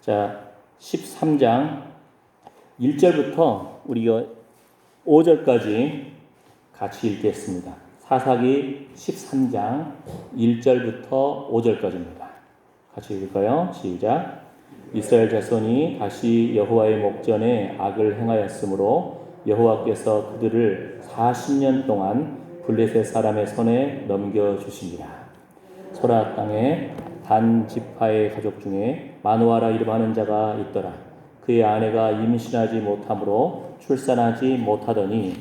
자, 13장 1절부터 우리가 5절까지 같이 읽겠습니다. 사사기 13장 1절부터 5절까지입니다. 같이 읽을까요? 시작. 이스라엘 자손이 다시 여호와의 목전에 악을 행하였으므로 여호와께서 그들을 40년 동안 블레셋 사람의 손에 넘겨주시니라. 소라 땅에 단 지파의 가족 중에 마누아라 이름하는 자가 있더라. 그의 아내가 임신하지 못하므로 출산하지 못하더니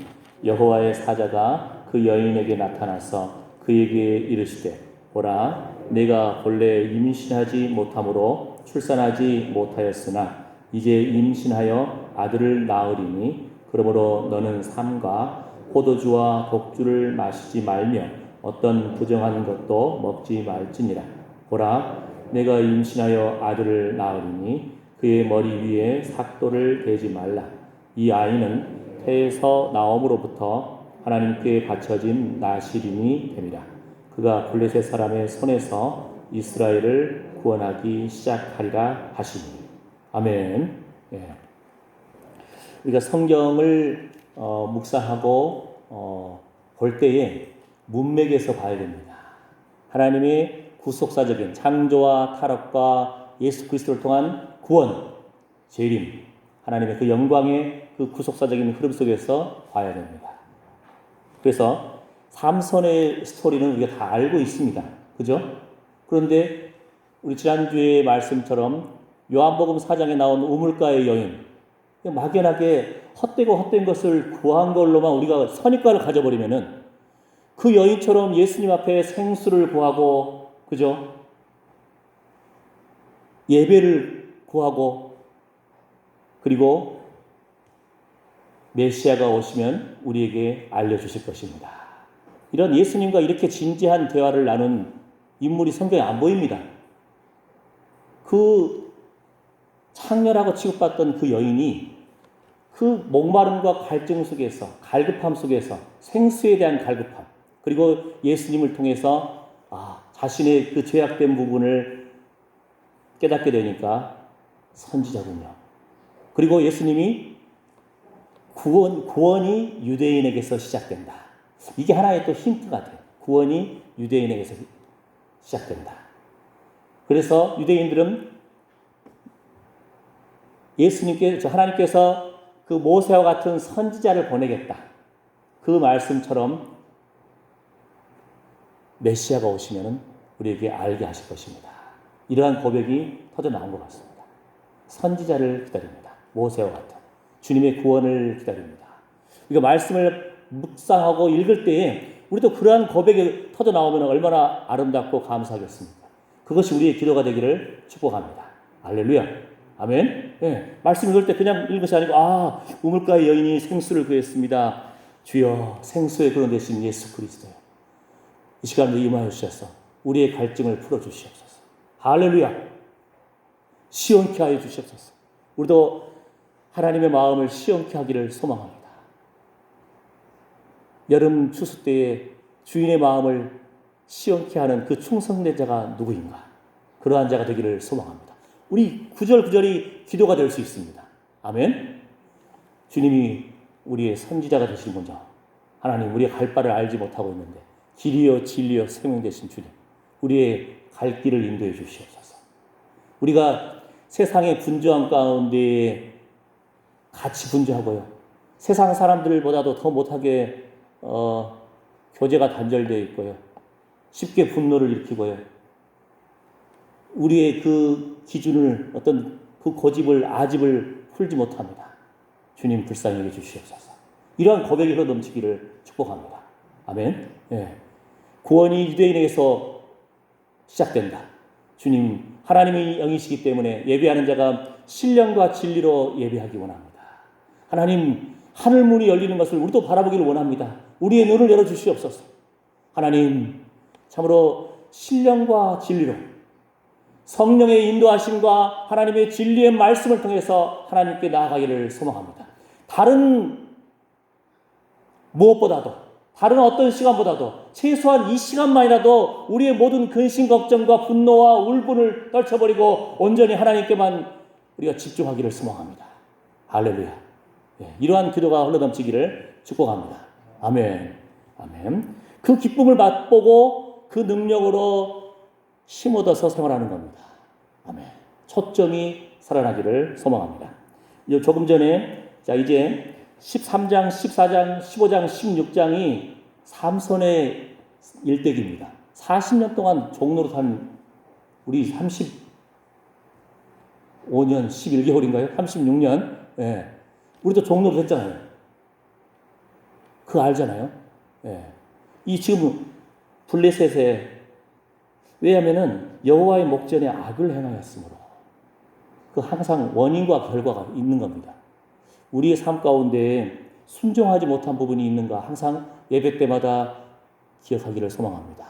여호와의 사자가 그 여인에게 나타나서 그에게 이르시되, 보라, 내가 본래 임신하지 못하므로 출산하지 못하였으나 이제 임신하여 아들을 낳으리니 그러므로 너는 삼가 포도주와 독주를 마시지 말며 어떤 부정한 것도 먹지 말지니라. 보라, 내가 임신하여 아들을 낳으리니 그의 머리 위에 삭도를 대지 말라. 이 아이는 태에서 나옴으로부터 하나님께 바쳐진 나실인이 됨이라. 그가 블레셋 사람의 손에서 이스라엘을 구원하기 시작하리라 하시니. 아멘. 예. 우리가 성경을 묵상하고 볼 때에 문맥에서 봐야 됩니다. 하나님의 구속사적인 창조와 타락과 예수 그리스도를 통한 구원, 재림, 하나님의 그 영광의 그 구속사적인 흐름 속에서 봐야 됩니다. 그래서 삼손의 스토리는 우리가 다 알고 있습니다. 그죠? 그런데 우리 지난주의 말씀처럼 요한복음 4장에 나온 우물가의 여인, 막연하게 헛된 것을 구한 걸로만 우리가 선입관을 가져버리면은 그 여인처럼 예수님 앞에 생수를 구하고, 그죠? 예배를 구하고, 그리고 메시아가 오시면 우리에게 알려주실 것입니다. 이런 예수님과 이렇게 진지한 대화를 나눈 인물이 성경에 안 보입니다. 그 창렬하고 취급받던 그 여인이 그 목마름과 갈증 속에서, 갈급함 속에서, 생수에 대한 갈급함, 그리고 예수님을 통해서 자신의 그 죄악된 부분을 깨닫게 되니까 선지자군요. 그리고 예수님이 구원이 유대인에게서 시작된다. 이게 하나의 또 힌트 같아요. 구원이 유대인에게서 시작된다. 그래서 유대인들은 하나님께서 그 모세와 같은 선지자를 보내겠다. 그 말씀처럼 메시아가 오시면 우리에게 알게 하실 것입니다. 이러한 고백이 터져 나온 것 같습니다. 선지자를 기다립니다. 모세와 같은 주님의 구원을 기다립니다. 이거 말씀을 묵상하고 읽을 때에 우리도 그러한 고백이 터져 나오면 얼마나 아름답고 감사하겠습니까? 그것이 우리의 기도가 되기를 축복합니다. 할렐루야. 아멘. 네. 말씀 읽을 때 그냥 읽은 것이 아니고 우물가의 여인이 생수를 구했습니다. 주여, 생수의 그런 대신 예수 그리스도요, 이 시간도 임하여 주셔서 우리의 갈증을 풀어주시옵소서. 할렐루야. 시원케 하여 주시옵소서. 우리도 하나님의 마음을 시원케 하기를 소망합니다. 여름 추수 때에 주인의 마음을 시원케 하는 그 충성된 자가 누구인가? 그러한 자가 되기를 소망합니다. 우리 구절구절이 기도가 될 수 있습니다. 아멘. 주님이 우리의 선지자가 되신 분자, 하나님, 우리의 갈 바를 알지 못하고 있는데 길이요 진리요 생명 되신 주님, 우리의 갈 길을 인도해 주시옵소서. 우리가 세상의 분주함 가운데 같이 분주하고요, 세상 사람들보다도 더 못하게 교제가 단절되어 있고요, 쉽게 분노를 일으키고요, 우리의 그 기준을, 어떤 그 고집을, 아집을 풀지 못합니다. 주님, 불쌍히 여겨 주시옵소서. 이러한 고백이 흘러 넘치기를 축복합니다. 아멘. 예. 구원이 유대인에게서 시작된다. 주님, 하나님의 영이시기 때문에 예배하는 자가 신령과 진리로 예배하기 원합니다. 하나님, 하늘 문이 열리는 것을 우리도 바라보기를 원합니다. 우리의 눈을 열어주시옵소서. 하나님, 참으로 신령과 진리로 성령의 인도하심과 하나님의 진리의 말씀을 통해서 하나님께 나아가기를 소망합니다. 다른 무엇보다도, 다른 어떤 시간보다도 최소한 이 시간만이라도 우리의 모든 근심 걱정과 분노와 울분을 떨쳐버리고 온전히 하나님께만 우리가 집중하기를 소망합니다. 할렐루야. 예, 이러한 기도가 흘러넘치기를 축복합니다. 아멘. 아멘. 그 기쁨을 맛보고 그 능력으로 힘 얻어서 생활하는 겁니다. 아멘. 초점이 살아나기를 소망합니다. 조금 전에 자 이제 13장, 14장, 15장, 16장이 삼손의 일대기입니다. 40년 동안 종로로 산 우리 35년 11개월인가요? 36년. 예. 우리도 종로로 했잖아요. 그거 알잖아요. 예. 이 지금 블레셋에 왜냐하면은 여호와의 목전에 악을 행하였으므로 그 항상 원인과 결과가 있는 겁니다. 우리의 삶 가운데 순종하지 못한 부분이 있는가 항상 예배 때마다 기억하기를 소망합니다.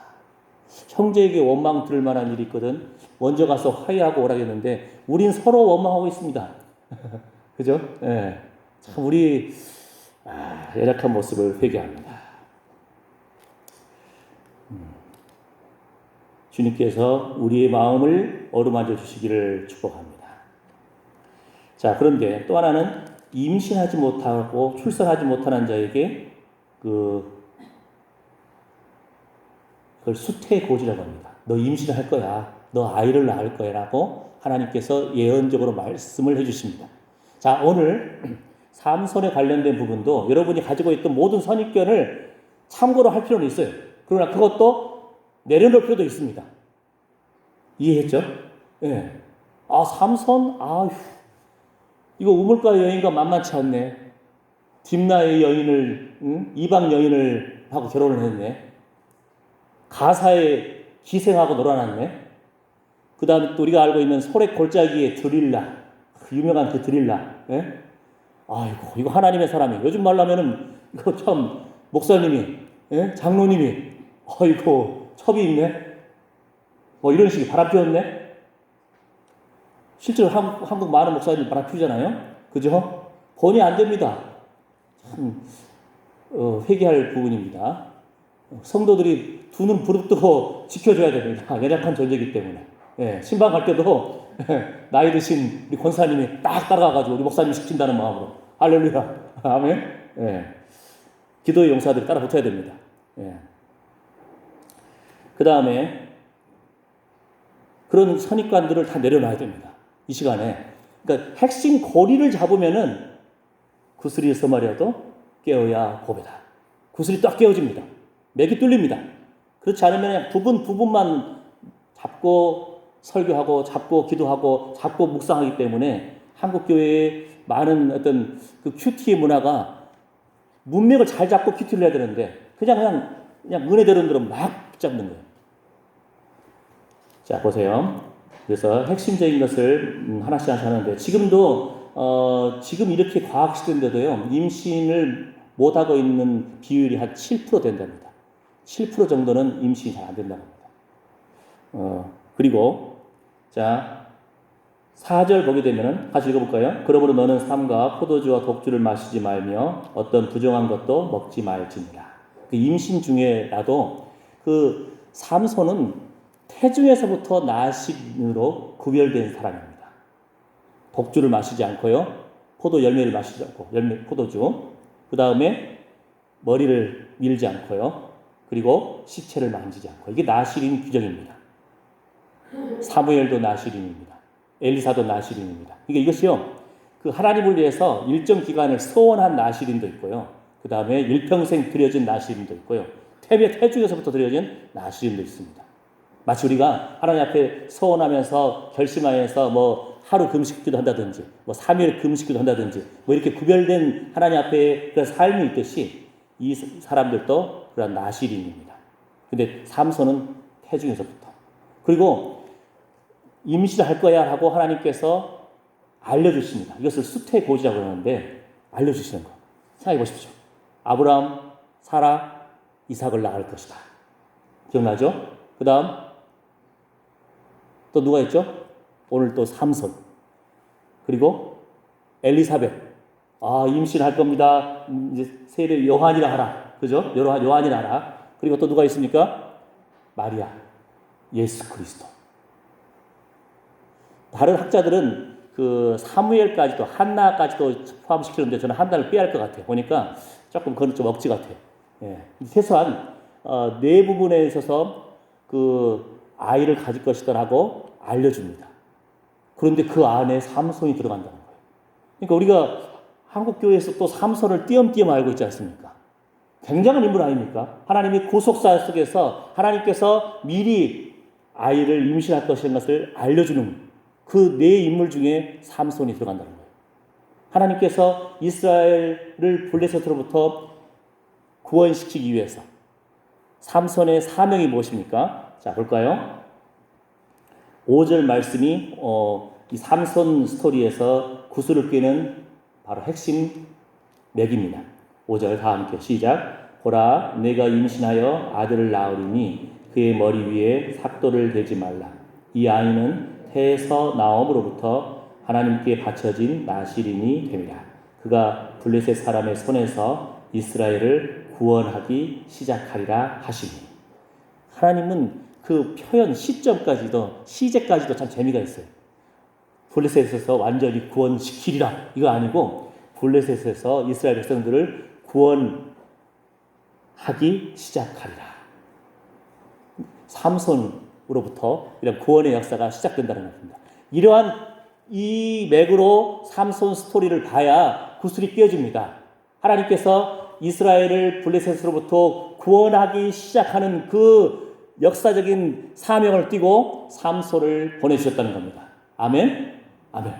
형제에게 원망 들을 만한 일이 있거든 먼저 가서 화해하고 오라겠는데 우린 서로 원망하고 있습니다. 그죠? 예. 참 우리 열악한 모습을 회개합니다. 주님께서 우리의 마음을 어루만져 주시기를 축복합니다. 자, 그런데 또 하나는 임신하지 못하고 출산하지 못하는 자에게 그걸 수태고지라고 합니다. 너 임신할 거야. 너 아이를 낳을 거야. 라고 하나님께서 예언적으로 말씀을 해주십니다. 자, 오늘 삼손에 관련된 부분도 여러분이 가지고 있던 모든 선입견을 참고로 할 필요는 있어요. 그러나 그것도 내려놓을 필요도 있습니다. 이해했죠? 예. 삼손? 아휴. 이거 우물가 여인과 만만치 않네. 딥나의 여인을, 이방 여인을 하고 결혼을 했네. 가사에 기생하고 놀아놨네. 그 다음에 또 우리가 알고 있는 소래 골짜기의 드릴라. 유명한 그 드릴라. 예? 아이고, 이거 하나님의 사람이. 요즘 말로 하면은, 이거 참, 목사님이, 예? 장로님이, 아이고, 첩이 있네. 뭐 이런 식의 바람 피웠네. 실제로 한국 많은 목사님이 바람 피우잖아요. 그죠? 번이 안 됩니다. 참, 회개할 부분입니다. 성도들이 두 눈 부릅뜨고 지켜줘야 됩니다. 연약한 존재이기 때문에. 예, 신방 갈 때도 나이 드신 우리 권사님이 딱 따라가가지고 우리 목사님 시킨다는 마음으로. 할렐루야. 아멘. 예. 기도의 용사들이 따라 붙어야 됩니다. 예. 그 다음에 그런 선입관들을 다 내려놔야 됩니다. 이 시간에. 그러니까 핵심 고리를 잡으면은 구슬이서 말이라도 깨어야 고배다. 구슬이 딱 깨어집니다. 맥이 뚫립니다. 그렇지 않으면 그냥 부분만 잡고 설교하고 잡고 기도하고 잡고 묵상하기 때문에 한국 교회의 많은 어떤 그 큐티의 문화가 문맥을 잘 잡고 큐티를 해야 되는데 그냥 은혜되는 대로 막 잡는 거예요. 자, 보세요. 그래서 핵심적인 것을 하나씩 하는데 지금도 지금 이렇게 과학 시대인데도요. 임신을 못하고 있는 비율이 한 7% 된답니다. 7% 정도는 임신이 잘 안 된다고 합니다. 그리고 자 4절 보게 되면은 같이 읽어볼까요? 그러므로 너는 삼가 포도주와 독주를 마시지 말며 어떤 부정한 것도 먹지 말지니라. 그 임신 중에라도 그 삼손은 태중에서부터 나신으로 구별된 사람입니다. 독주를 마시지 않고요. 포도 열매를 마시지 않고 포도주. 그 다음에 머리를 밀지 않고요. 그리고 시체를 만지지 않고. 이게 나실인 규정입니다. 사무엘도 나실인입니다. 엘리사도 나실인입니다. 그러니까 이것이요. 그 하나님을 위해서 일정 기간을 서원한 나실인도 있고요. 그 다음에 일평생 드려진 나실인도 있고요. 태중에서부터 드려진 나실인도 있습니다. 마치 우리가 하나님 앞에 서원하면서 결심하면서 뭐 하루 금식기도 한다든지 뭐 3일 금식기도 한다든지 뭐 이렇게 구별된 하나님 앞에 그런 삶이 있듯이 이 사람들도 그런 나실인입니다. 근데 삼손은 태중에서부터. 그리고 임신할 거야 하고 하나님께서 알려주십니다. 이것을 수태고지라고 하는데 알려주시는 거. 생각해 보십시오. 아브라함, 사라, 이삭을 낳을 것이다. 기억나죠? 그 다음 또 누가 있죠? 오늘 또 삼손. 그리고 엘리사벳. 임신할 겁니다. 이제 세례 요한이라 하라. 그죠? 요한이라 하라. 그리고 또 누가 있습니까? 마리아. 예수 그리스도. 다른 학자들은 그 사무엘까지도 한나까지도 포함시키는데 저는 한나를 빼야 할 것 같아요. 보니까 조금 그건 좀 억지 같아요. 예. 최소한 네 부분에 있어서 그 아이를 가질 것이다라고 알려줍니다. 그런데 그 안에 삼손이 들어간다는 거예요. 그러니까 우리가 한국 교회에서 또 삼손을 띄엄띄엄 알고 있지 않습니까? 굉장한 인물 아닙니까? 하나님의 구속사 속에서 하나님께서 미리 아이를 임신할 것이라는 것을 알려주는 그 네 인물 중에 삼손이 들어간다는 거예요. 하나님께서 이스라엘을 블레셋으로부터 구원시키기 위해서 삼손의 사명이 무엇입니까? 자, 볼까요? 5절 말씀이 이 삼손 스토리에서 구슬을 꿰는 바로 핵심 맥입니다. 5절 다 함께 시작. 보라, 내가 임신하여 아들을 낳으리니 그의 머리 위에 삭도를 대지 말라. 이 아이는 태에서 나옴으로부터 하나님께 바쳐진 나실인이 됨이라. 그가 블레셋 사람의 손에서 이스라엘을 구원하기 시작하리라 하시니. 하나님은 그 표현 시점까지도 시제까지도 참 재미가 있어요. 블레셋에서 완전히 구원시키리라 이거 아니고 블레셋에서 이스라엘 백성들을 구원하기 시작하리라. 삼손으로부터 이런 구원의 역사가 시작된다는 겁니다. 이러한 이 맥으로 삼손 스토리를 봐야 구슬이 꿰어집니다. 하나님께서 이스라엘을 블레셋으로부터 구원하기 시작하는 그 역사적인 사명을 띠고 삼손을 보내주셨다는 겁니다. 아멘? 아멘.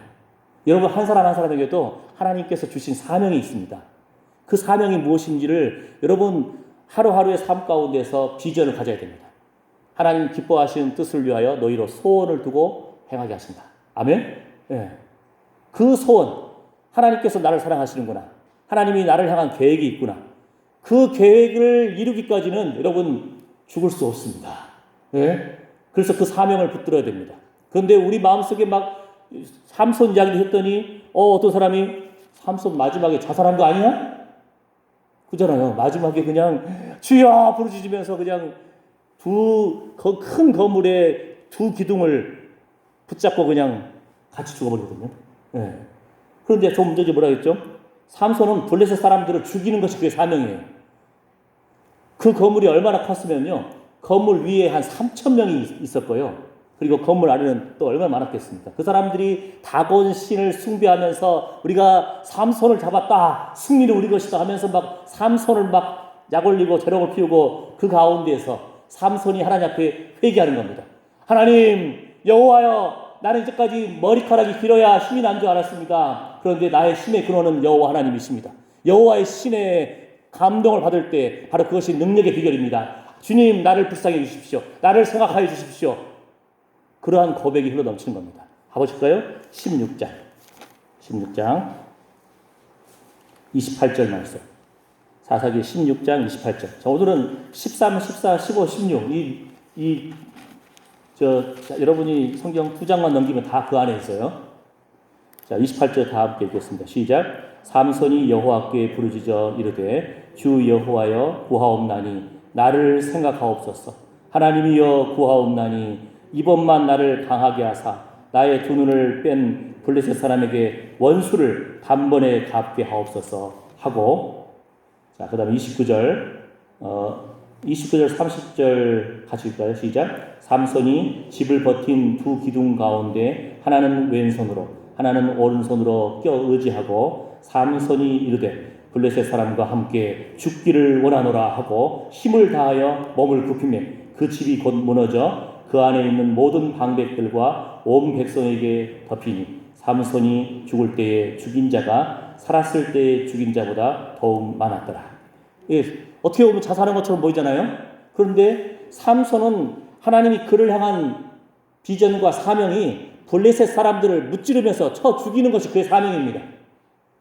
여러분 한 사람 한 사람에게도 하나님께서 주신 사명이 있습니다. 그 사명이 무엇인지를 여러분 하루하루의 삶 가운데서 비전을 가져야 됩니다. 하나님 기뻐하시는 뜻을 위하여 너희로 소원을 두고 행하게 하신다. 아멘? 예. 그 소원, 하나님께서 나를 사랑하시는구나. 하나님이 나를 향한 계획이 있구나. 그 계획을 이루기까지는 여러분 죽을 수 없습니다. 예? 그래서 그 사명을 붙들어야 됩니다. 그런데 우리 마음속에 막 삼손 이야기를 했더니 어떤 사람이 삼손 마지막에 자살한 거 아니야? 그잖아요. 마지막에 그냥 주여 부르짖으면서 그냥 큰 건물에 두 기둥을 붙잡고 그냥 같이 죽어버리거든요. 예. 그런데 좀 문제지 뭐라 했죠? 삼손은 블레셋 사람들을 죽이는 것이 그의 사명이에요. 그 건물이 얼마나 컸으면요. 건물 위에 한 3,000명이 있었고요. 그리고 건물 아래는 또 얼마나 많았겠습니까? 그 사람들이 다곤 신을 숭배하면서 우리가 삼손을 잡았다, 승리는 우리 것이다 하면서 막 삼손을 막 약올리고 재롱을 피우고 그 가운데에서 삼손이 하나님 앞에 회개하는 겁니다. 하나님, 여호와여, 나는 이제까지 머리카락이 길어야 힘이 난 줄 알았습니다. 그런데 나의 힘의 근원은 여호와 하나님이십니다. 여호와의 신의 감동을 받을 때 바로 그것이 능력의 비결입니다. 주님, 나를 불쌍히 해주십시오. 나를 생각하여 주십시오. 그러한 고백이 흘러넘치는 겁니다. 가보실까요? 16장 28절 말씀. 사사기 16장 28절. 자, 오늘은 13, 14, 15, 16 여러분이 성경 2장만 넘기면 다 그 안에 있어요. 자, 28절 다 함께 읽겠습니다. 시작. 삼손이 여호와께 부르짖어 이르되 주 여호와여 구하옵나니 나를 생각하옵소서. 하나님이여 구하옵나니 이번만 나를 강하게 하사 나의 두 눈을 뺀 블레셋 사람에게 원수를 단번에 갚게 하옵소서 하고. 자, 그 다음에 29절 30절 같이 읽을까요? 시작. 삼손이 집을 버틴 두 기둥 가운데 하나는 왼손으로 하나는 오른손으로 껴 의지하고 삼손이 이르되 블레셋 사람과 함께 죽기를 원하노라 하고 힘을 다하여 몸을 굽히매 그 집이 곧 무너져 그 안에 있는 모든 방백들과 온 백성에게 덮이니 삼손이 죽을 때에 죽인 자가 살았을 때에 죽인 자보다 더욱 많았더라. 예, 어떻게 보면 자살한 것처럼 보이잖아요. 그런데 삼손은 하나님이 그를 향한 비전과 사명이 블레셋 사람들을 무찌르면서 쳐 죽이는 것이 그의 사명입니다.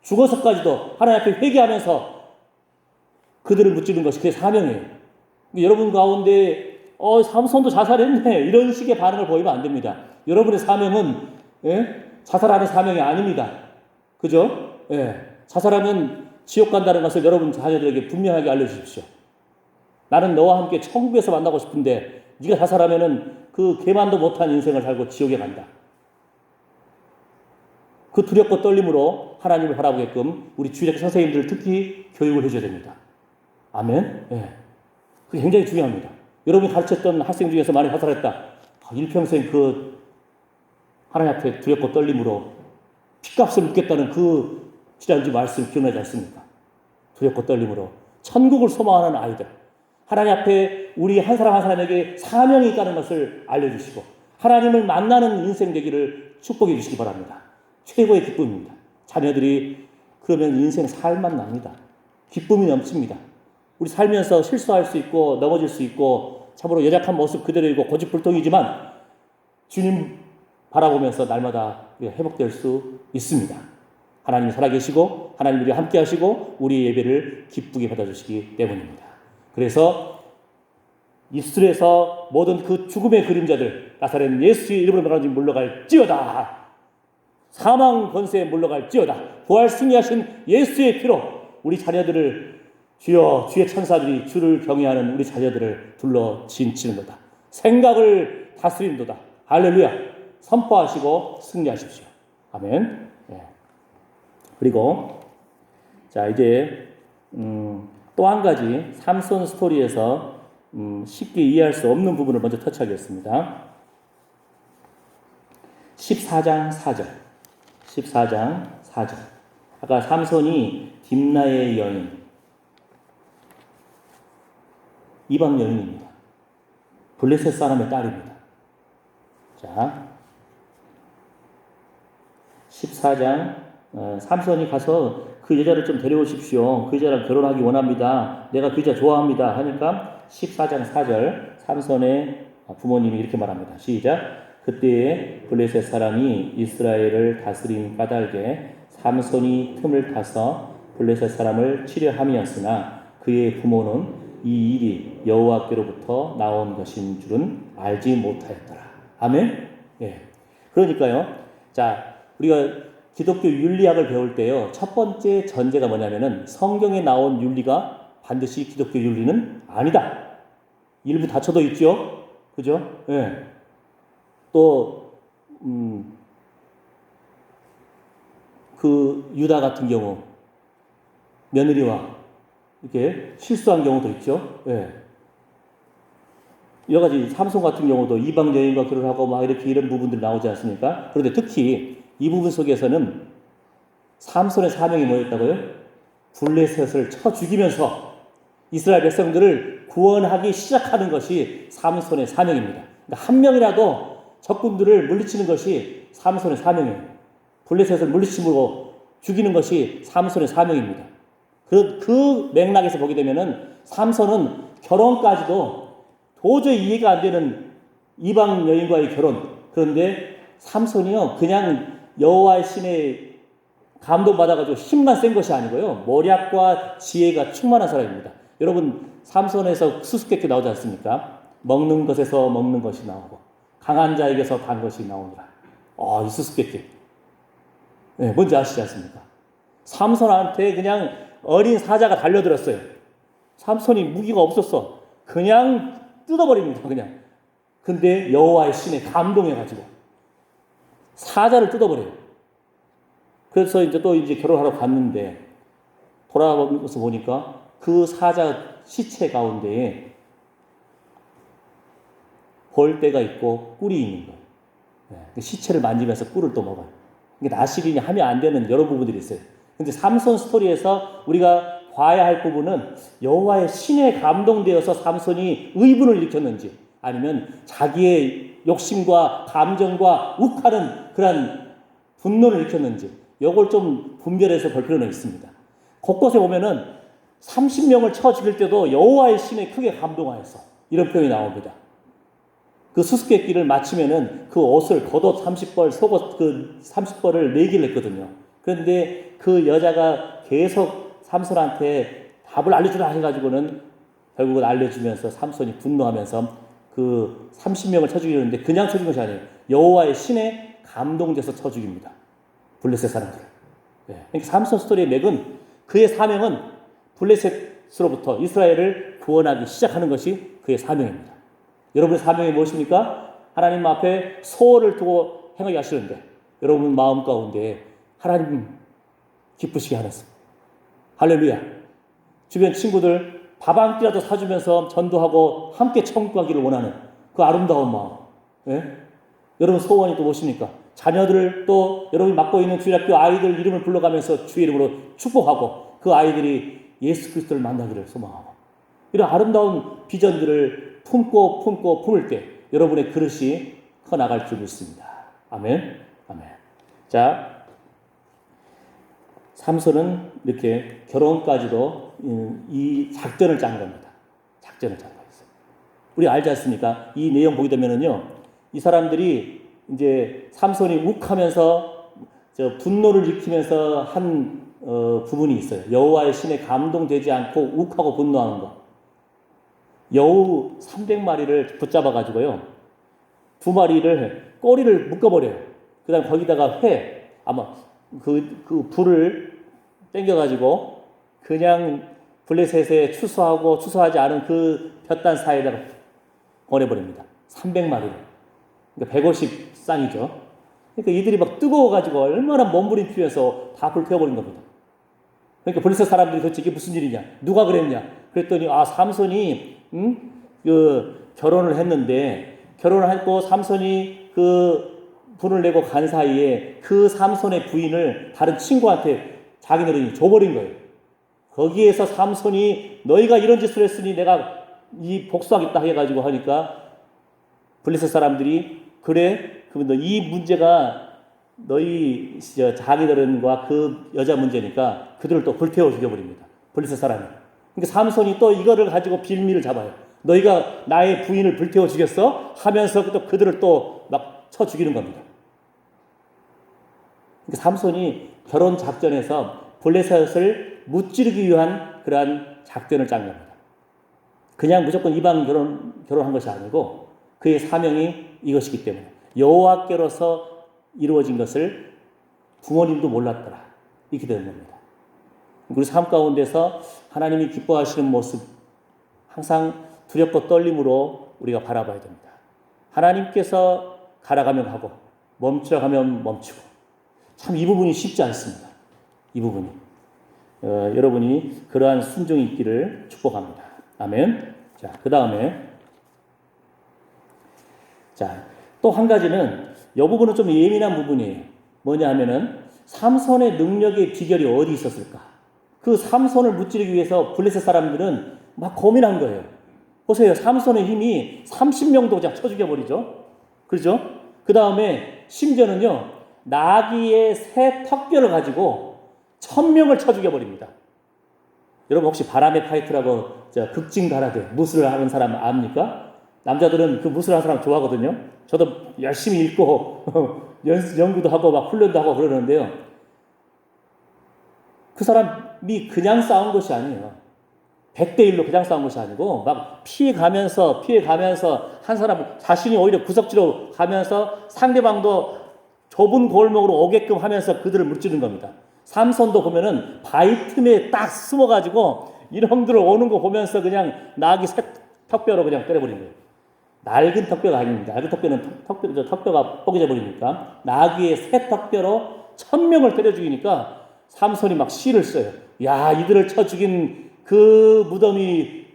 죽어서까지도 하나님 앞에 회개하면서 그들을 무찌르는 것이 그의 사명이에요. 여러분 가운데 삼손도 자살했네 이런 식의 반응을 보이면 안 됩니다. 여러분의 사명은 자살하는 사명이 아닙니다. 그죠? 자살하면 지옥 간다는 것을 여러분 자녀들에게 분명하게 알려주십시오. 나는 너와 함께 천국에서 만나고 싶은데 네가 자살하면은 그 개만도 못한 인생을 살고 지옥에 간다. 그 두렵고 떨림으로 하나님을 바라보게끔 우리 주일학 선생님들 특히 교육을 해줘야 됩니다. 아멘. 예. 그게 굉장히 중요합니다. 여러분이 가르쳤던 학생 중에서 많이 화살했다. 일평생 그 하나님 앞에 두렵고 떨림으로 핏값을 묻겠다는 그 지난주 말씀 기억나지 않습니까? 두렵고 떨림으로 천국을 소망하는 아이들, 하나님 앞에 우리 한 사람 한 사람에게 사명이 있다는 것을 알려주시고 하나님을 만나는 인생 되기를 축복해 주시기 바랍니다. 최고의 기쁨입니다. 자녀들이 그러면 인생 살만 납니다. 기쁨이 넘칩니다. 우리 살면서 실수할 수 있고 넘어질 수 있고 참으로 연약한 모습 그대로이고 고집불통이지만 주님 바라보면서 날마다 우리가 회복될 수 있습니다. 하나님이 살아계시고 하나님이 우리와 함께 하시고 우리 예배를 기쁘게 받아주시기 때문입니다. 그래서 입술에서 모든 그 죽음의 그림자들 나사렛 예수의 이름으로 말하지 물러갈지어다. 사망 권세에 물러갈지어다. 부활 승리하신 예수의 피로 우리 자녀들을 주여 주의 천사들이 주를 경외하는 우리 자녀들을 둘러 진치는도다. 생각을 다스린도다. 할렐루야. 선포하시고 승리하십시오. 아멘. 네. 그리고 자 이제 또 한 가지 삼손 스토리에서 쉽게 이해할 수 없는 부분을 먼저 터치하겠습니다. 14장 4절. 14장 4절. 아까 삼손이 딥나의 여인, 이방 여인입니다. 블레셋 사람의 딸입니다. 자, 14장 삼손이 가서 그 여자를 좀 데려오십시오. 그 여자랑 결혼하기 원합니다. 내가 그 여자 좋아합니다. 하니까 14장 4절 삼손의 부모님이 이렇게 말합니다. 시작. 그때에 블레셋 사람이 이스라엘을 다스린 까닭에 삼손이 틈을 타서 블레셋 사람을 치려함이었으나 그의 부모는 이 일이 여호와께로부터 나온 것인 줄은 알지 못하였더라. 아멘. 예. 그러니까요. 자, 우리가 기독교 윤리학을 배울 때요. 첫 번째 전제가 뭐냐면은 성경에 나온 윤리가 반드시 기독교 윤리는 아니다. 일부 다쳐도 있죠. 그죠? 예. 또 그 유다 같은 경우 며느리와 이렇게 실수한 경우도 있죠. 예. 여러 가지 삼손 같은 경우도 이방 여인과 결혼하고 막 이렇게 이런 부분들 나오지 않습니까? 그런데 특히 이 부분 속에서는 삼손의 사명이 뭐였다고요? 블레셋을 쳐 죽이면서 이스라엘 백성들을 구원하기 시작하는 것이 삼손의 사명입니다. 그러니까 한 명이라도 적군들을 물리치는 것이 삼손의 사명이에요. 블레셋을 물리침으로 죽이는 것이 삼손의 사명입니다. 그 맥락에서 보게 되면은 삼손은 결혼까지도 도저히 이해가 안 되는 이방 여인과의 결혼. 그런데 삼손이요 그냥 여호와의 신에 감동받아가지고 힘만 센 것이 아니고요 모략과 지혜가 충만한 사람입니다. 여러분 삼손에서 수수께끼 나오지 않습니까? 먹는 것에서 먹는 것이 나오고 강한 자에게서 단 것이 나오니라. 이 수수께끼. 네, 뭔지 아시지 않습니까? 삼손한테 그냥 어린 사자가 달려들었어요. 삼손이 무기가 없었어. 그냥 뜯어버립니다. 그냥. 근데 여호와의 신에 감동해가지고 사자를 뜯어버려요. 그래서 이제 또 이제 결혼하러 갔는데 돌아가면서 보니까 그 사자 시체 가운데에 벌떼가 있고 꿀이 있는 거예요. 네, 시체를 만지면서 꿀을 또 먹어요. 이게 나시린이 하면 안 되는 여러 부분들이 있어요. 근데 삼손 스토리에서 우리가 봐야 할 부분은 여호와의 신에 감동되어서 삼손이 의분을 일으켰는지 아니면 자기의 욕심과 감정과 욱하는 그런 분노를 일으켰는지 이걸 좀 분별해서 볼 필요는 있습니다. 곳곳에 보면은 30명을 쳐 죽일 때도 여호와의 신에 크게 감동하였어. 이런 표현이 나옵니다. 그 수수께끼를 마치면은 그 옷을 겉옷 30벌, 속옷 그 30벌을 내기를 했거든요. 그런데 그 여자가 계속 삼손한테 답을 알려주라 해가지고는 결국은 알려주면서 삼손이 분노하면서 그 30명을 쳐 죽이는데 그냥 쳐 죽인 것이 아니에요. 여호와의 신에 감동돼서 쳐 죽입니다. 블레셋 사람들. 네. 그러니까 삼손 스토리의 맥은 그의 사명은 블레셋으로부터 이스라엘을 구원하기 시작하는 것이 그의 사명입니다. 여러분의 사명이 무엇입니까? 하나님 앞에 소원을 두고 행하게 하시는데 여러분 마음 가운데 하나님 기쁘시게 하셨습니다. 할렐루야. 주변 친구들 밥 한 끼라도 사주면서 전도하고 함께 천국 가기를 원하는 그 아름다운 마음. 예? 여러분 소원이 또 무엇입니까? 자녀들을 또 여러분이 맡고 있는 주일학교 아이들 이름을 불러가면서 주의 이름으로 축복하고 그 아이들이 예수 그리스도를 만나기를 소망하고 이런 아름다운 비전들을 품고 품을 때 여러분의 그릇이 커나갈 줄 믿습니다. 아멘. 아멘. 자, 삼손은 이렇게 결혼까지도 이 작전을 짠 겁니다. 작전을 짠 거였어요. 우리 알지 않습니까? 이 내용 보게 되면은요, 이 사람들이 이제 삼손이 욱하면서 분노를 일으키면서 한 부분이 있어요. 여호와의 신에 감동되지 않고 욱하고 분노하는 거. 여우 300마리를 붙잡아 가지고요, 2마리를 꼬리를 묶어버려요. 그다음 거기다가 아마 그 불을 땡겨가지고 그냥 블레셋에 추수하지 않은 그 볕단 사이에다가 보내버립니다. 300마리를. 그러니까 150쌍이죠. 그러니까 이들이 막 뜨거워가지고 얼마나 몸부림치면서 다 불태워버린 겁니다. 그러니까 블레셋 사람들이 도대체 이게 무슨 일이냐? 누가 그랬냐? 그랬더니 삼손이 결혼을 했는데 결혼을 했고 삼손이 그 분을 내고 간 사이에 그 삼손의 부인을 다른 친구한테 자기네들이 줘버린 거예요. 거기에서 삼손이 너희가 이런 짓을 했으니 내가 이 복수하겠다 해가지고 하니까 블레셋 사람들이 그래? 그러면 이 문제가 너희 자기들과 그 여자 문제니까 그들을 또 불태워 죽여버립니다. 블레셋 사람이. 그러니까 삼손이 또 이거를 가지고 빌미를 잡아요. 너희가 나의 부인을 불태워 죽였어? 하면서 또 그들을 또 막 쳐 죽이는 겁니다. 그러니까 삼손이 결혼 작전에서 블레셋을 무찌르기 위한 그러한 작전을 짠 겁니다. 그냥 무조건 이방 결혼한 것이 아니고 그의 사명이 이것이기 때문에 여호와께로서 이루어진 것을 부모님도 몰랐더라. 이렇게 되는 겁니다. 우리 삶 가운데서 하나님이 기뻐하시는 모습 항상 두렵고 떨림으로 우리가 바라봐야 됩니다. 하나님께서 가라가면 가고 멈추라 하면 멈추고 참 이 부분이 쉽지 않습니다. 이 부분이 여러분이 그러한 순종이 있기를 축복합니다. 아멘. 자, 그 다음에 또 한 가지는 이 부분은 좀 예민한 부분이에요. 뭐냐 하면은 삼손의 능력의 비결이 어디 있었을까? 그 삼손을 무찌르기 위해서 블레셋 사람들은 막 고민한 거예요. 보세요. 삼손의 힘이 30명도 그냥 쳐 죽여버리죠. 그렇죠? 그 다음에 심지어는요, 나귀의 새 턱뼈를 가지고 1000명을 쳐 죽여버립니다. 여러분 혹시 바람의 파이트라고 극진 가라데 무술을 하는 사람 압니까? 남자들은 그 무술하는 사람 좋아하거든요. 저도 열심히 읽고 연구도 하고 막 훈련도 하고 그러는데요. 그 사람이 그냥 싸운 것이 아니에요. 100대1로 그냥 싸운 것이 아니고 막 피해가면서 한 사람 자신이 오히려 구석지로 가면서 상대방도 좁은 골목으로 오게끔 하면서 그들을 무찌르는 겁니다. 삼손도 보면은 바위 틈에 딱 숨어가지고 이놈들을 오는 거 보면서 그냥 나귀 새 턱뼈로 그냥 때려버린 거예요. 낡은 턱뼈가 아닙니다. 낡은 턱뼈는 턱뼈가 뽀개져 버리니까 나귀의 새 턱뼈로 1000명을 때려 죽이니까 삼손이 막 시를 써요. 야, 이들을 쳐 죽인 그 무덤이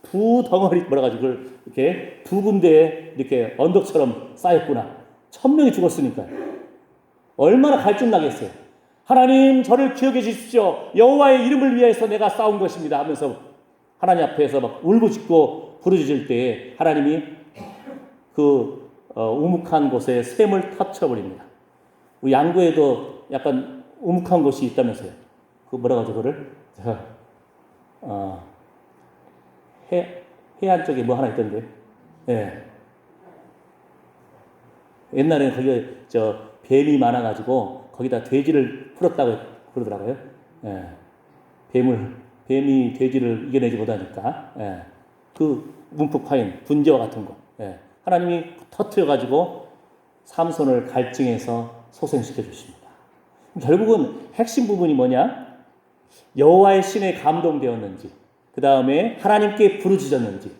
두 덩어리 뭐라가지고 이렇게 두 군데에 이렇게 언덕처럼 쌓였구나. 1000명이 죽었으니까 얼마나 갈증 나겠어요. 하나님 저를 기억해 주십시오. 여호와의 이름을 위해서 내가 싸운 것입니다 하면서 하나님 앞에서 막 울부짖고 부르짖을 때에 하나님이 그 우묵한 곳에 샘을 터쳐버립니다. 우리 양구에도 약간 우묵한 곳이 있다면서요. 그 뭐라고 하죠 그거를? 해안 쪽에 뭐 하나 있던데. 예. 옛날에는 거기에 뱀이 많아가지고 거기다 돼지를 풀었다고 그러더라고요. 예. 뱀이 돼지를 이겨내지 못하니까. 예. 그 문프 파인 분재와 같은 거. 예. 하나님이 터뜨려가지고 삼손을 갈증해서 소생시켜 주십니다. 결국은 핵심 부분이 뭐냐? 여호와의 신에 감동되었는지, 그 다음에 하나님께 부르짖었는지,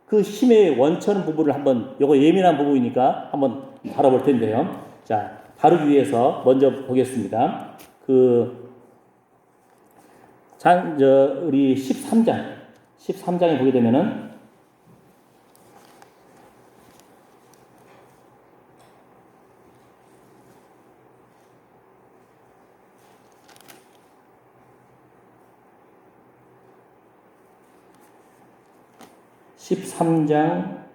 그 힘의 원천 부분을 한번, 요거 예민한 부분이니까 한번 다뤄볼 텐데요. 자, 다루기 위해서 먼저 보겠습니다. 우리 13장에 보게 되면은 13장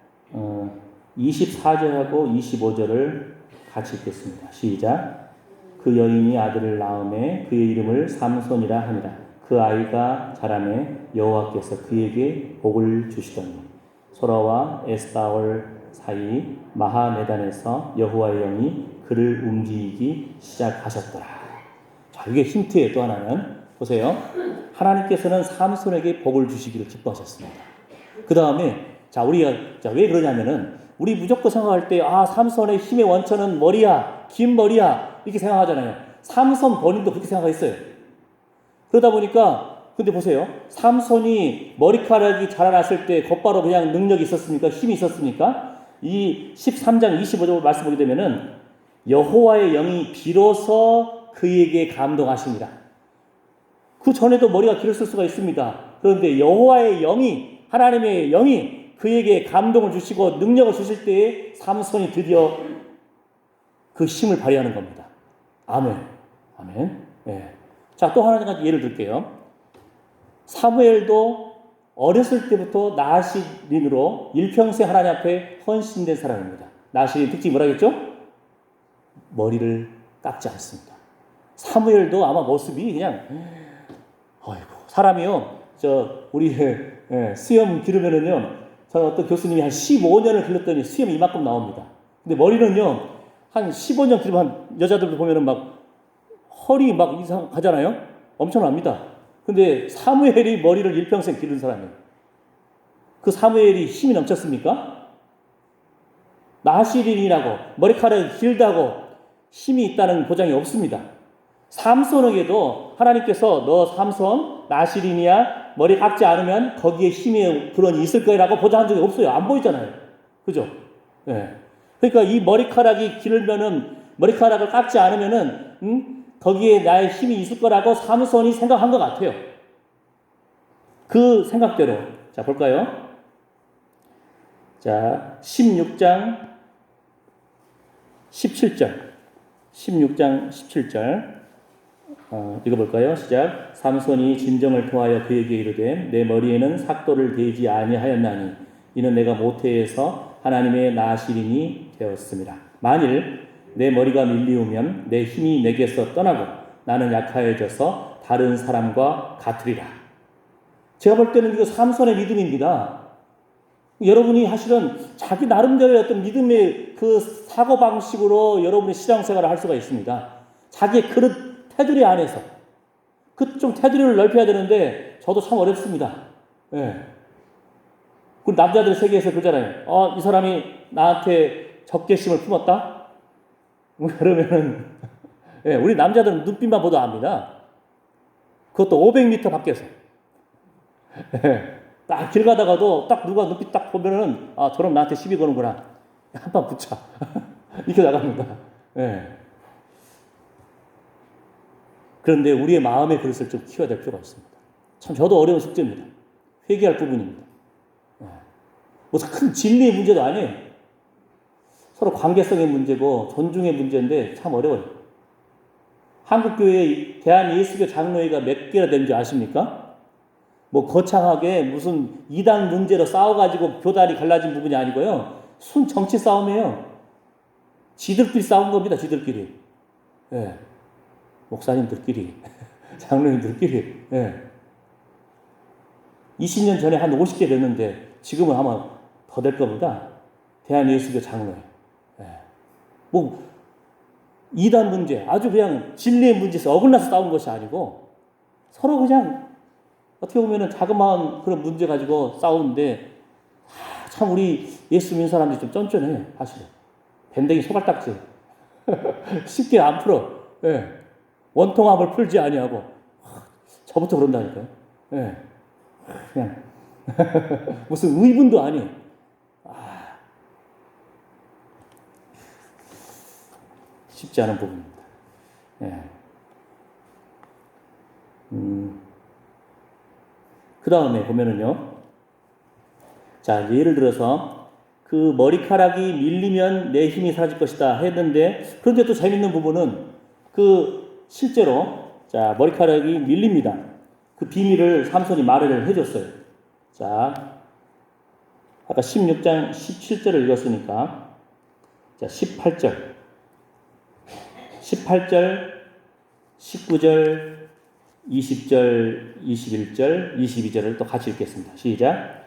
24절하고 25절을 같이 읽겠습니다. 시작. 그 여인이 아들을 낳음에 그의 이름을 삼손이라 하니라. 그 아이가 자라매 여호와께서 그에게 복을 주시더니 소라와 에스다올 사이 마하네단에서 여호와의 영이 그를 움직이기 시작하셨더라. 자, 이게 힌트예요. 또 하나는 보세요. 하나님께서는 삼손에게 복을 주시기를 기뻐하셨습니다. 그 다음에 우리가 왜 그러냐면은 우리 무조건 생각할 때 삼손의 힘의 원천은 머리야, 긴 머리야 이렇게 생각하잖아요. 삼손 본인도 그렇게 생각했어요. 그러다 보니까 근데 보세요. 삼손이 머리카락이 자라났을 때 곧바로 그냥 능력이 있었습니까? 힘이 있었습니까? 이 13장 25절 말씀 보게 되면은 여호와의 영이 비로소 그에게 감동하십니다. 그 전에도 머리가 길었을 수가 있습니다. 그런데 여호와의 영이 하나님의 영이 그에게 감동을 주시고 능력을 주실 때에 삼손이 드디어 그 힘을 발휘하는 겁니다. 아멘. 아멘. 네. 자, 또 하나 예를 들게요. 사무엘도 어렸을 때부터 나시린으로 일평생 하나님 앞에 헌신된 사람입니다. 나시린 특징이 뭐라겠죠? 머리를 깎지 않습니다. 사무엘도 아마 모습이 그냥 사람이요. 우리 수염 기르면은요, 저는 어떤 교수님이 한 15년을 길렀더니 수염이 이만큼 나옵니다. 근데 머리는요, 한 15년 기르면 한 여자들도 보면은 막 허리 막 이상하잖아요? 엄청납니다. 근데 사무엘이 머리를 일평생 기른 사람이에요. 그 사무엘이 힘이 넘쳤습니까? 나시린이라고 머리카락이 길다고 힘이 있다는 보장이 없습니다. 삼손에게도 하나님께서 너 삼손 나시린이야 머리 깎지 않으면 거기에 힘의 근원이 있을 거라고 보장한 적이 없어요. 안 보이잖아요. 그죠? 네. 그러니까 이 머리카락이 길면은 머리카락을 깎지 않으면은 거기에 나의 힘이 있을 거라고 삼손이 생각한 것 같아요. 그 생각대로 자 볼까요? 자 16장 17절 읽어볼까요? 시작. 삼손이 진정을 토하여 그에게 이르되 내 머리에는 삭도를 대지 아니하였나니 이는 내가 모태에서 하나님의 나시린이 되었습니다. 만일 내 머리가 밀리우면 내 힘이 내게서 떠나고 나는 약하여져서 다른 사람과 같으리라. 제가 볼 때는 이거 삼손의 믿음입니다. 여러분이 사실은 자기 나름대로의 어떤 믿음의 그 사고방식으로 여러분의 신앙생활을 할 수가 있습니다. 자기의 그릇 테두리 안에서 좀 테두리를 넓혀야 되는데 저도 참 어렵습니다. 예. 그 남자들 세계에서 그러잖아요. 이 사람이 나한테 적개심을 품었다? 그러면은 예, 우리 남자들은 눈빛만 보도 압니다. 그것도 500m 밖에서. 예. 딱 길 가다가도 딱 누가 눈빛 딱 보면은 저럼 나한테 시비 거는구나. 한판 붙여. 이렇게 나갑니다. 예. 그런데 우리의 마음의 그릇을 좀 키워야 될 필요가 있습니다. 참 저도 어려운 숙제입니다. 회개할 부분입니다. 무슨 큰 진리의 문제도 아니에요. 서로 관계성의 문제고 존중의 문제인데 참 어려워요. 한국교회 대한예수교 장로회가 몇 개나 되는지 아십니까? 거창하게 무슨 이단 문제로 싸워가지고 교단이 갈라진 부분이 아니고요. 순 정치 싸움이에요. 지들끼리 싸운 겁니다. 지들끼리. 예. 목사님들끼리, 장로님들끼리. 예. 20년 전에 한 50개 됐는데 지금은 아마 더 될 겁니다. 대한예수교 장로회. 예. 이단 문제, 아주 그냥 진리의 문제에서 어긋나서 싸운 것이 아니고 서로 그냥 어떻게 보면 자그마한 그런 문제 가지고 싸우는데 참 우리 예수 믿는 사람들이 좀 쫀쫀해요. 사실은. 밴댕이 소갈딱지. 쉽게 안 풀어. 예. 원통함을 풀지 아니하고 저부터 그런다니까요. 예. 그냥 무슨 의분도 아니에요. 쉽지 않은 부분입니다. 예. 그 다음에 보면은요. 자, 예를 들어서 그 머리카락이 밀리면 내 힘이 사라질 것이다 했는데, 그런데 또 재밌는 부분은 그 실제로 자, 머리카락이 밀립니다. 그 비밀을 삼손이 말을 해줬어요. 자, 아까 16장 17절을 읽었으니까 자, 18절, 19절, 20절, 21절, 22절을 또 같이 읽겠습니다. 시작.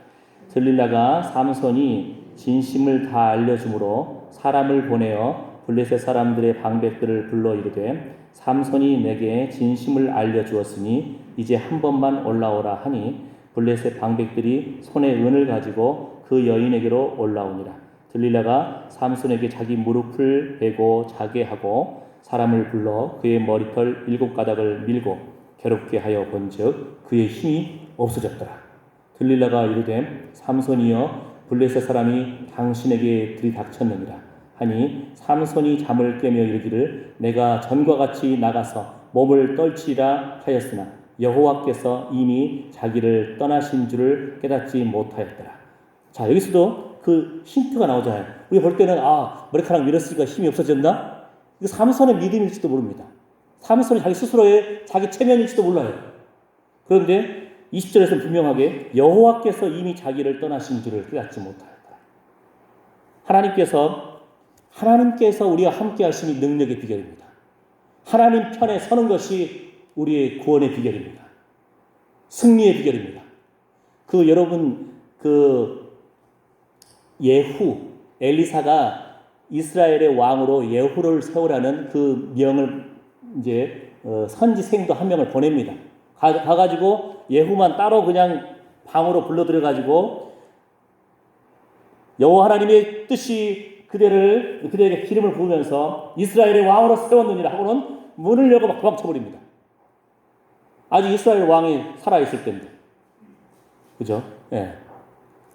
들릴라가 삼손이 진심을 다 알려주므로 사람을 보내어 블레셋 사람들의 방백들을 불러 이르되 삼손이 내게 진심을 알려주었으니 이제 한 번만 올라오라 하니 블레셋 방백들이 손에 은을 가지고 그 여인에게로 올라오니라. 들릴라가 삼손에게 자기 무릎을 베고 자게 하고 사람을 불러 그의 머리털 7가닥을 밀고 괴롭게 하여 본즉 그의 힘이 없어졌더라. 들릴라가 이르되 삼손이여 블레셋 사람이 당신에게 들이닥쳤느니라 하니 삼손이 잠을 깨며 이르기를 내가 전과 같이 나가서 몸을 떨치리라 하였으나 여호와께서 이미 자기를 떠나신 줄을 깨닫지 못하였더라. 자, 여기서도 그 힌트가 나오잖아요. 우리가 볼 때는 머리카락 밀었으니까 힘이 없어졌나? 이거 삼손의 믿음일지도 모릅니다. 삼손이 자기 스스로의 자기 체면일지도 몰라요. 그런데 20절에서는 분명하게 여호와께서 이미 자기를 떠나신 줄을 깨닫지 못하였다. 하나님께서 우리와 함께 하심이 능력의 비결입니다. 하나님 편에 서는 것이 우리의 구원의 비결입니다. 승리의 비결입니다. 여러분 엘리사가 이스라엘의 왕으로 예후를 세우라는 그 명을 이제 선지생도 한 명을 보냅니다. 가가지고 예후만 따로 그냥 방으로 불러들여가지고 여호와 하나님의 뜻이 그들에게 기름을 부으면서 이스라엘의 왕으로 세웠느니라 하고는 문을 열고 막 도망쳐버립니다. 아직 이스라엘 왕이 살아있을 때인데. 그죠? 예.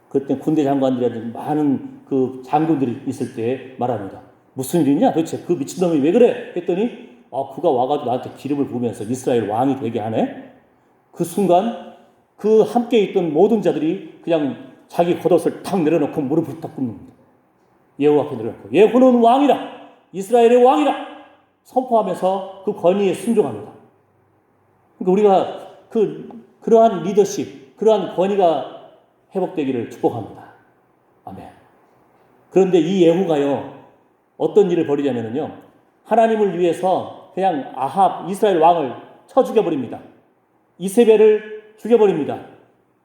그때 군대 장관들이 많은 그 장군들이 있을 때 말합니다. 무슨 일이냐? 도대체 그 미친놈이 왜 그래? 했더니 그가 와가지고 나한테 기름을 부으면서 이스라엘 왕이 되게 하네? 그 순간 그 함께 있던 모든 자들이 그냥 자기 겉옷을 탁 내려놓고 무릎을 탁 꿇습니다. 예후 앞에 내려놓고 예후는 왕이라 이스라엘의 왕이라 선포하면서 그 권위에 순종합니다. 그러니까 우리가 그러한 리더십, 그러한 권위가 회복되기를 축복합니다. 아멘. 그런데 이 예후가요, 어떤 일을 벌이냐면요, 하나님을 위해서 그냥 이스라엘 왕을 쳐 죽여버립니다. 이세벨을 죽여버립니다.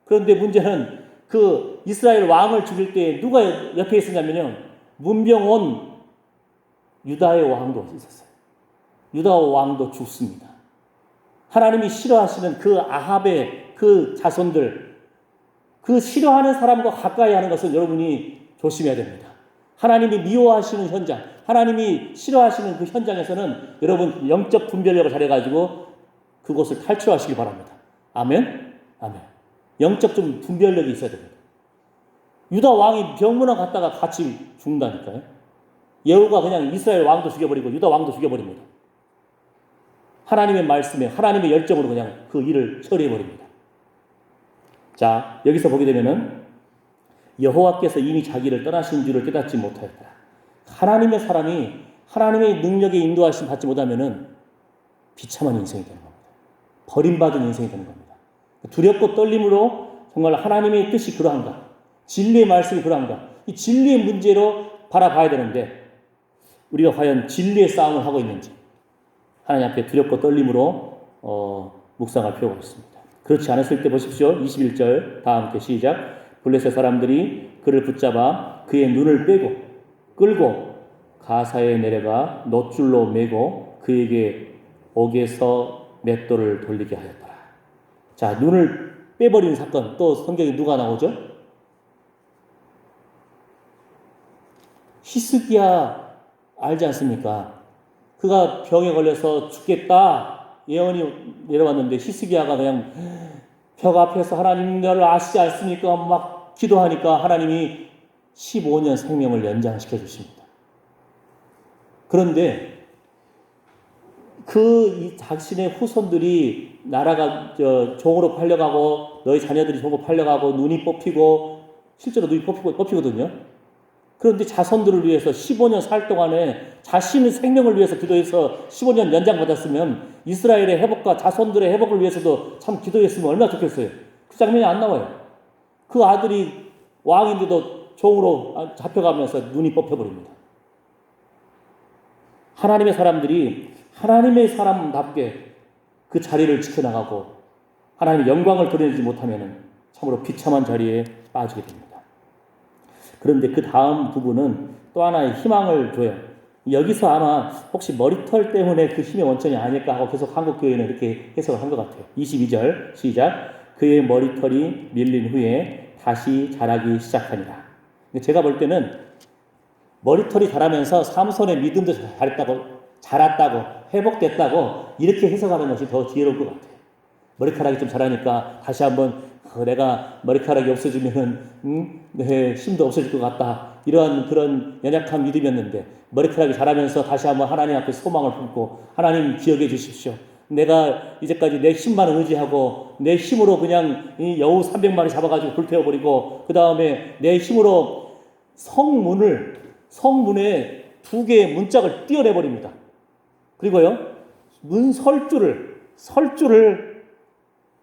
그런데 문제는 그 이스라엘 왕을 죽일 때 누가 옆에 있었냐면요, 문병온 유다의 왕도 있었어요. 유다 왕도 죽습니다. 하나님이 싫어하시는 그 아합의 그 자손들, 그 싫어하는 사람과 가까이 하는 것은 여러분이 조심해야 됩니다. 하나님이 미워하시는 현장, 하나님이 싫어하시는 그 현장에서는 여러분 영적 분별력을 잘해가지고 그곳을 탈출하시기 바랍니다. 아멘? 아멘. 영적 좀 분별력이 있어야 됩니다. 유다 왕이 병문안 갔다가 같이 죽는다니까요. 예후가 그냥 이스라엘 왕도 죽여버리고 유다 왕도 죽여버립니다. 하나님의 말씀에 하나님의 열정으로 그냥 그 일을 처리해버립니다. 자, 여기서 보게 되면은 여호와께서 이미 자기를 떠나신 줄을 깨닫지 못하였다. 하나님의 사람이 하나님의 능력에 인도하심 받지 못하면은 비참한 인생이 되는 겁니다. 버림받은 인생이 되는 겁니다. 두렵고 떨림으로 정말 하나님의 뜻이 그러한가, 진리의 말씀이 그러한가, 이 진리의 문제로 바라봐야 되는데 우리가 과연 진리의 싸움을 하고 있는지 하나님 앞에 두렵고 떨림으로 묵상할 필요가 있습니다. 그렇지 않았을 때 보십시오. 21절 다 함께 시작. 블레셋 사람들이 그를 붙잡아 그의 눈을 빼고 끌고 가사에 내려가 놋줄로 매고 그에게 옥에서 맷돌을 돌리게 하였더라. 자, 눈을 빼버리는 사건, 또 성경에 누가 나오죠? 히스기야 알지 않습니까? 그가 병에 걸려서 죽겠다 예언이 내려왔는데 히스기야가 그냥 벽 앞에서 하나님 나를 아시지 않습니까? 막 기도하니까 하나님이 15년 생명을 연장시켜 주십니다. 그런데 자신의 후손들이 나라가 종으로 팔려가고 너희 자녀들이 종으로 팔려가고 눈이 뽑히고 실제로 눈이 뽑히거든요. 그런데 자손들을 위해서 15년 살 동안에 자신의 생명을 위해서 기도해서 15년 연장받았으면 이스라엘의 회복과 자손들의 회복을 위해서도 참 기도했으면 얼마나 좋겠어요. 그 장면이 안 나와요. 그 아들이 왕인데도 종으로 잡혀가면서 눈이 뽑혀버립니다. 하나님의 사람들이 하나님의 사람답게 그 자리를 지켜나가고 하나님의 영광을 드러내지 못하면 참으로 비참한 자리에 빠지게 됩니다. 그런데 그 다음 부분은 또 하나의 희망을 줘요. 여기서 아마 혹시 머리털 때문에 그 힘의 원천이 아닐까 하고 계속 한국교회는 이렇게 해석을 한 것 같아요. 22절 시작. 그의 머리털이 밀린 후에 다시 자라기 시작하니라. 제가 볼 때는 머리털이 자라면서 삼손의 믿음도 자랐다고 회복됐다고 이렇게 해석하는 것이 더 지혜로울 것 같아요. 머리카락이 좀 자라니까 다시 한번 내가 머리카락이 없어지면은 내 힘도 없어질 것 같다. 이러한 그런 연약한 믿음이었는데 머리카락이 자라면서 다시 한번 하나님 앞에 소망을 품고 하나님 기억해 주십시오. 내가 이제까지 내 힘만 의지하고 내 힘으로 그냥 이 여우 300마리 잡아가지고 불태워버리고 그 다음에 내 힘으로 성문에 2개의 문짝을 띄어내버립니다. 그리고요 설줄을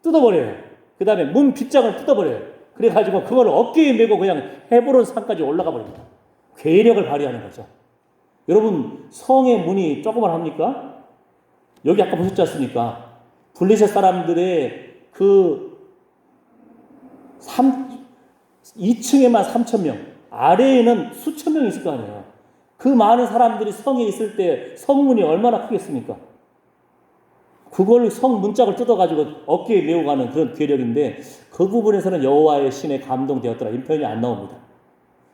뜯어버려요. 그 다음에 문 빗장을 뜯어버려요. 그래가지고 그걸 어깨에 메고 그냥 헤브론 산까지 올라가 버립니다. 괴력을 발휘하는 거죠. 여러분 성의 문이 조그만합니까? 여기 아까 보셨지 않습니까? 블레셋 사람들의 그 2층에만 3,000명, 아래에는 수천 명이 있을 거 아니에요. 그 많은 사람들이 성에 있을 때 성문이 얼마나 크겠습니까? 그걸 성 문짝을 뜯어가지고 어깨에 메고 가는 그런 괴력인데 그 부분에서는 여호와의 신에 감동되었더라. 이 표현이 안 나옵니다.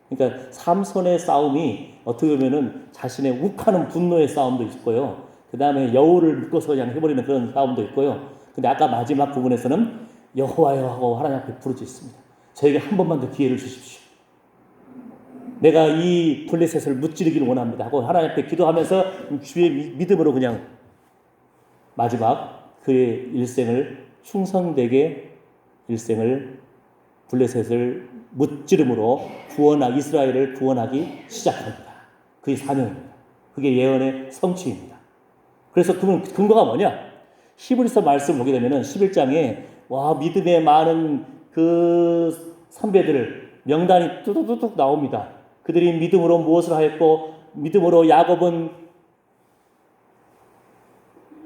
그러니까 삼손의 싸움이 어떻게 보면은 자신의 욱하는 분노의 싸움도 있고요. 그 다음에 여우를 묶어서 그냥 해버리는 그런 싸움도 있고요. 근데 아까 마지막 부분에서는 여호와여 하고 하나님 앞에 부르짖습니다. 저에게 한 번만 더 기회를 주십시오. 내가 이 블레셋을 무찌르기를 원합니다 하고 하나님 앞에 기도하면서 주의 믿음으로 그냥 마지막 그의 일생을 충성되게 일생을 블레셋을 무찌름으로 이스라엘을 구원하기 시작합니다. 그게 사명입니다. 그게 예언의 성취입니다. 그래서 그 근거가 뭐냐? 히브리서 말씀을 보게 되면은 11장에 믿음의 많은 그 선배들 명단이 뚜둑뚜둑 나옵니다. 그들이 믿음으로 무엇을 하였고 믿음으로 야곱은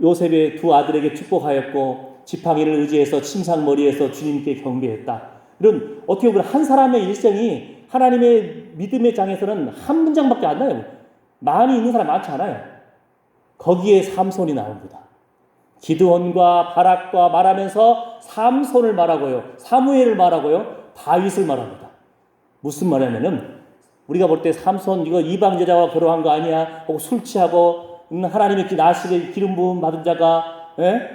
요셉의 2 아들에게 축복하였고 지팡이를 의지해서 침상머리에서 주님께 경배했다. 이런 어떻게 보면 한 사람의 일생이 하나님의 믿음의 장에서는 한 문장밖에 안 나요. 많이 있는 사람 많지 않아요. 거기에 삼손이 나옵니다. 기드온과 바락과 말하면서 삼손을 말하고요. 사무엘을 말하고요. 다윗을 말합니다. 무슨 말이냐면은 우리가 볼 때 삼손 이거 이방 여자와 결혼한 거 아니야? 혹은 술 취하고 하나님의 나시를 기름 부음 받은 자가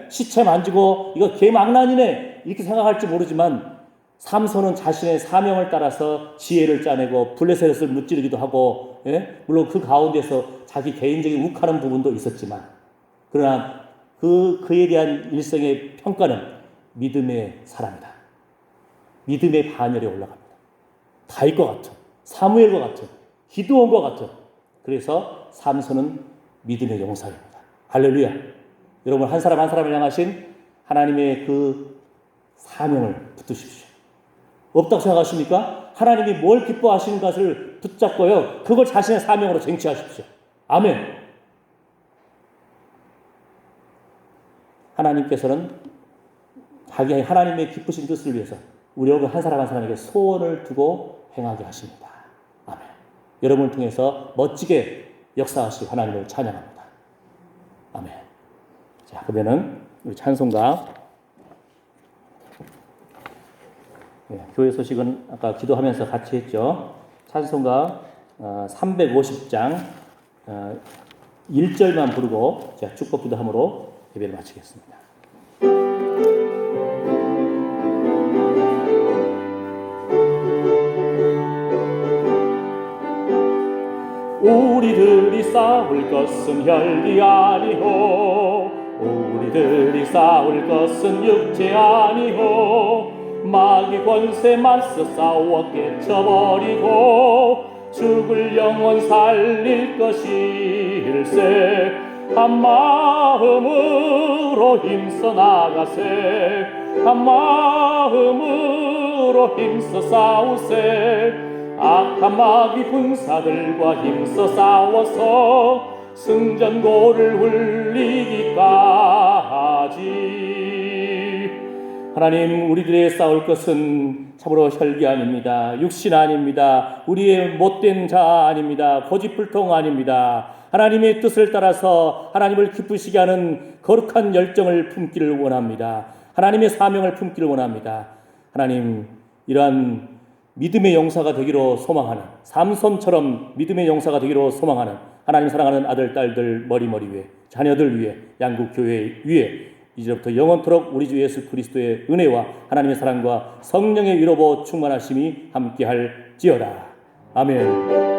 시체 만지고 이거 개망난이네 이렇게 생각할지 모르지만 삼손은 자신의 사명을 따라서 지혜를 짜내고 블레셋을 무찌르기도 하고 물론 그 가운데서 자기 개인적인 욱하는 부분도 있었지만 그러나 그에 대한 일생의 평가는 믿음의 사람이다. 믿음의 반열에 올라갑니다. 다윗과 같은 사무엘과 같은 기드온과 같은 그래서 삼손은 믿음의 용사입니다. 할렐루야. 여러분 한 사람 한 사람을 향하신 하나님의 그 사명을 붙드십시오. 없다고 생각하십니까? 하나님이 뭘 기뻐하시는 것을 붙잡고요. 그걸 자신의 사명으로 쟁취하십시오. 아멘. 하나님께서는 자기 하나님의 기쁘신 뜻을 위해서 우리 여러분 한 사람 한 사람에게 소원을 두고 행하게 하십니다. 아멘. 여러분을 통해서 멋지게 역사하실 하나님을 찬양합니다. 아멘. 자, 그러면은 우리 찬송가 교회 소식은 아까 기도하면서 같이 했죠. 찬송가 350장 1절만 부르고 제가 축복 기도함으로 예배를 마치겠습니다. 우리들이 싸울 것은 혈기 아니오 우리들이 싸울 것은 육체 아니오 마귀 권세 맞서 싸워 깨쳐버리고 죽을 영혼 살릴 것일세 한 마음으로 힘써 나가세 한 마음으로 힘써 싸우세 악한 마귀 군사들과 힘써 싸워서 승전고를 울리기까지 하나님 우리들의 싸울 것은 참으로 혈기 아닙니다. 육신 아닙니다. 우리의 못된 자 아닙니다. 고집불통 아닙니다. 하나님의 뜻을 따라서 하나님을 기쁘시게 하는 거룩한 열정을 품기를 원합니다. 하나님의 사명을 품기를 원합니다. 하나님 이러한 믿음의 용사가 되기로 소망하는 삼손처럼 믿음의 용사가 되기로 소망하는 하나님 사랑하는 아들 딸들 머리 위에 자녀들 위에 양국교회 위에 이제부터 영원토록 우리 주 예수 그리스도의 은혜와 하나님의 사랑과 성령의 위로보 충만하심이 함께할지어다. 아멘.